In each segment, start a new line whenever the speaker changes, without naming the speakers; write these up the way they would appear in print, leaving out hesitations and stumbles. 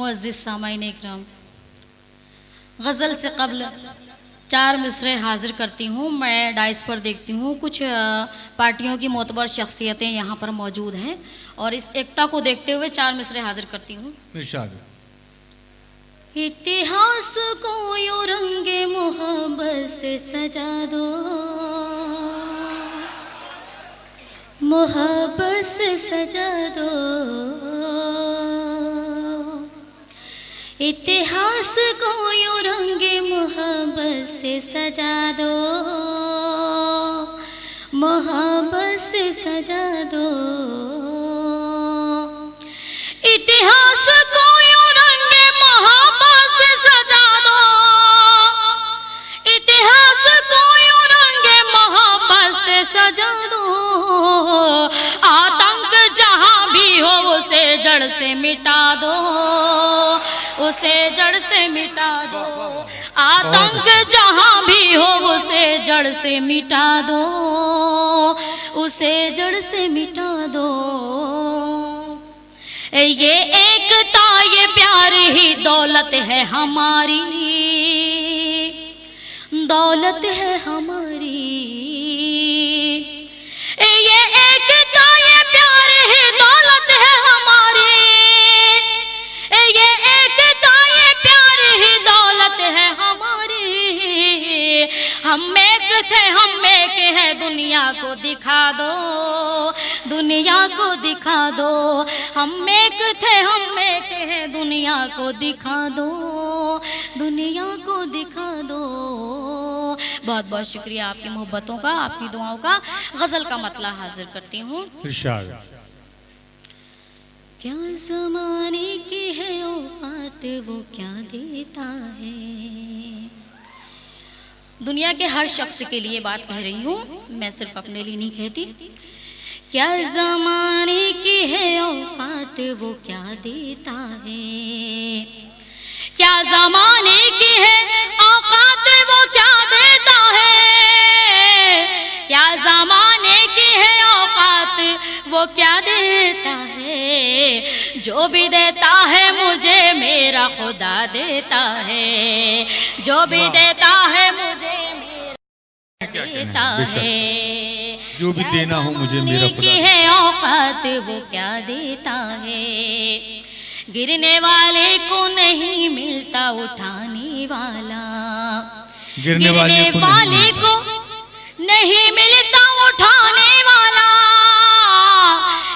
मुअज़्ज़िज़ सामाईन इकराम, गज़ल से कब्ल 4 मिसरे हाजिर करती हूँ। मैं डाइस पर देखती हूँ कुछ पार्टियों की मोतबर शख्सियतें यहाँ पर मौजूद हैं और इस एकता को देखते हुए 4 मिसरे हाजिर करती हूँ।
इरशाद।
इतिहास को यूं रंगे मोहब्बत से सजा दो, मोहब्बत से सजा दो। इतिहास को यूं रंगे मोहब्बत से सजा दो, मोहब्बत से सजा दो। इतिहास को यूं रंगे मोहब्बत से सजा दो, इतिहास को यूं रंगे मोहब्बत से सजा दो। आतंक जहां भी हो उसे जड़ से मिटा दो, उसे जड़ से मिटा दो। आतंक जहां भी हो उसे जड़ से मिटा दो, उसे जड़ से मिटा दो। ये एकता ये प्यार ही दौलत है हमारी, दौलत है हमारी। ये एकता ये प्यार ही दौलत है हमारी, ये एकता ये प्यार ही दौलत है हमारी। हम एक थे हम एक है, दुनिया को दिखा दो, दुनिया को दिखा दो। हम एक थे हम एक है, दुनिया को दिखा दो, दुनिया को दिखा दो। बहुत बहुत शुक्रिया आपकी मोहब्बतों का, आपकी दुआओं का। गजल का मतला हाजिर करती हूँ।
इरशाद।
क्या ज़माने की है औकात वो क्या देता है। दुनिया के हर शख्स के लिए बात कह रही हूँ, मैं सिर्फ अपने लिए नहीं कहती। क्या ज़माने की है औकात वो क्या देता है, क्या ज़माने की है औकात वो क्या देता है, क्या ज़माने की है औकात वो क्या देता है। जो भी देता है मुझे मेरा खुदा देता है, जो भी देता है मुझे मेरा देता है।
जो भी देना हो मुझे मेरा खुदा
की है औकात वो क्या देता है। गिरने वाले को नहीं मिलता उठाने वाला, गिरने वाले को नहीं मिलता उठाने वाला,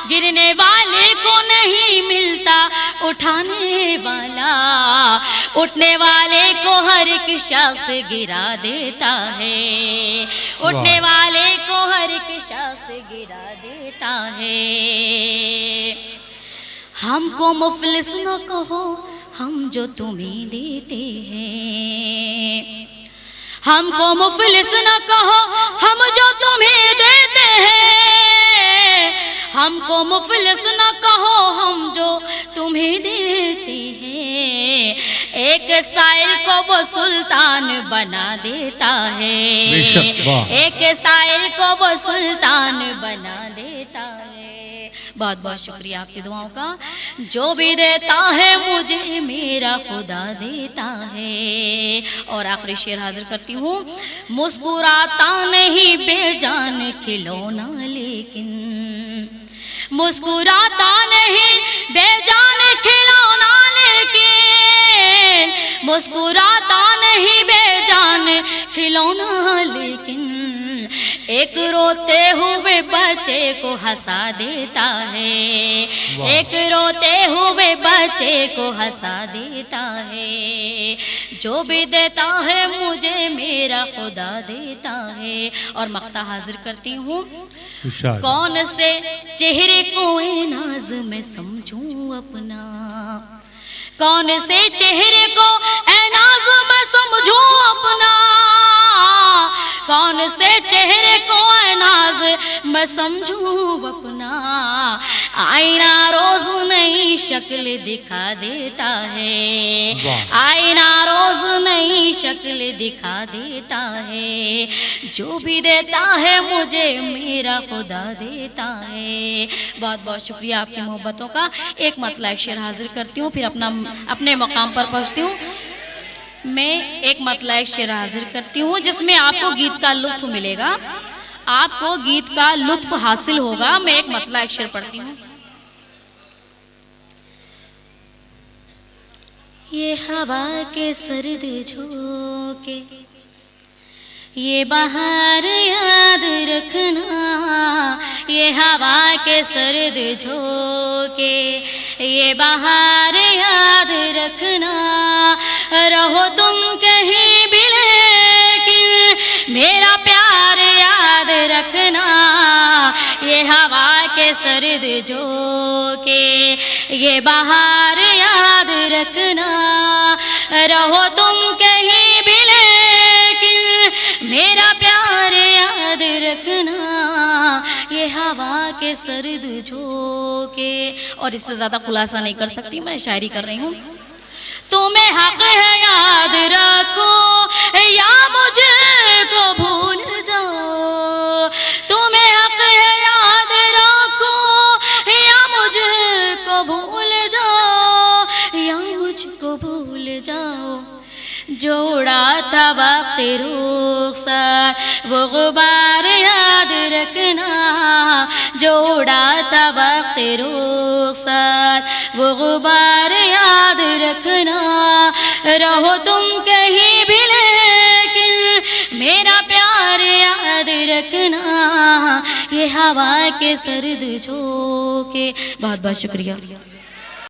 गिरने वाले को नहीं मिलता उठाने वाला। उठने वाले को हर एक शख्स गिरा देता है, उठने वाले को हर एक शख्स गिरा देता है। हमको मुफलिस न कहो हम जो तुम्हें देते हैं, हमको मुफलिस न कहो हम जो तुम्हें देते हैं, हमको मुफलिस न कहो हम जो तुम्हें देते हैं। एक साइल को वो सुल्तान बना देता है, एक साइल को वो सुल्तान बना देता है। बहुत बहुत शुक्रिया आपकी दुआओं का। जो भी देता है मुझे मेरा खुदा देता है। और आखिरी शेर हाजिर करती हूँ। मुस्कुराता नहीं बेजान खिलौना लेकिन, मुस्कुराता नहीं बेजान खिलौना लेकिन, मुस्कुराता नहीं बेजान खिलौना लेकिन। एक रोते हुए बच्चे को हंसा देता है, एक रोते हुए बच्चे को हंसा देता है। जो भी देता है मुझे मेरा खुदा देता है। और मक्ता हाजिर करती हूँ। कौन से चेहरे को ए नाज में समझूं अपना, कौन से चेहरे को ए नाज में समझूं अपना, कौन से चेहरे को ए नाज मैं समझूं अपना। आईना रोज नहीं नई शक्ल दिखा देता है,
वाह।
आईना रोज नई शक्ल दिखा देता है, जो भी देता है मुझे मेरा खुदा देता है। बहुत बहुत शुक्रिया आपकी मोहब्बतों का। एक मतला एक शेर हाजिर करती हूँ, फिर अपने मकाम पर पहुँचती हूँ। मैं एक मतला एक शेर हाजिर करती हूँ जिसमें आपको गीत का लुत्फ मिलेगा, आपको गीत का लुत्फ हासिल होगा। मैं एक मतला एक शेर पढ़ती हूँ। ये हवा के सर्द झोंके, ये बहार याद रखना, ये हवा के सर्द झोंके, ये बहार याद रखना, रहो तुम कहीं भी लेकिन मेरा प्यार याद रखना। ये हवा के सर्द झोंके, ये बहार याद रखना, रहो तुम कहीं भी लेकिन मेरा प्यार याद रखना। ये हवा के सर्द झोंके। और इससे ज्यादा खुलासा नहीं कर सकती, मैं शायरी कर रही हूँ। तुम्हें हक है याद रखो या मुझको भूल जाओ, तुम्हें हक है याद रखो या मुझको भूल जाओ, या मुझको भूल जाओ। जो उड़ा था वक्त रुखसार वो गुबार याद रखना, जो उड़ा था वक्त रुखसार वो गुबार याद रखना। रहो तुम कहीं भी लेकिन मेरा प्यार याद रखना। ये हवा के सर्द झोंके। बहुत बहुत शुक्रिया।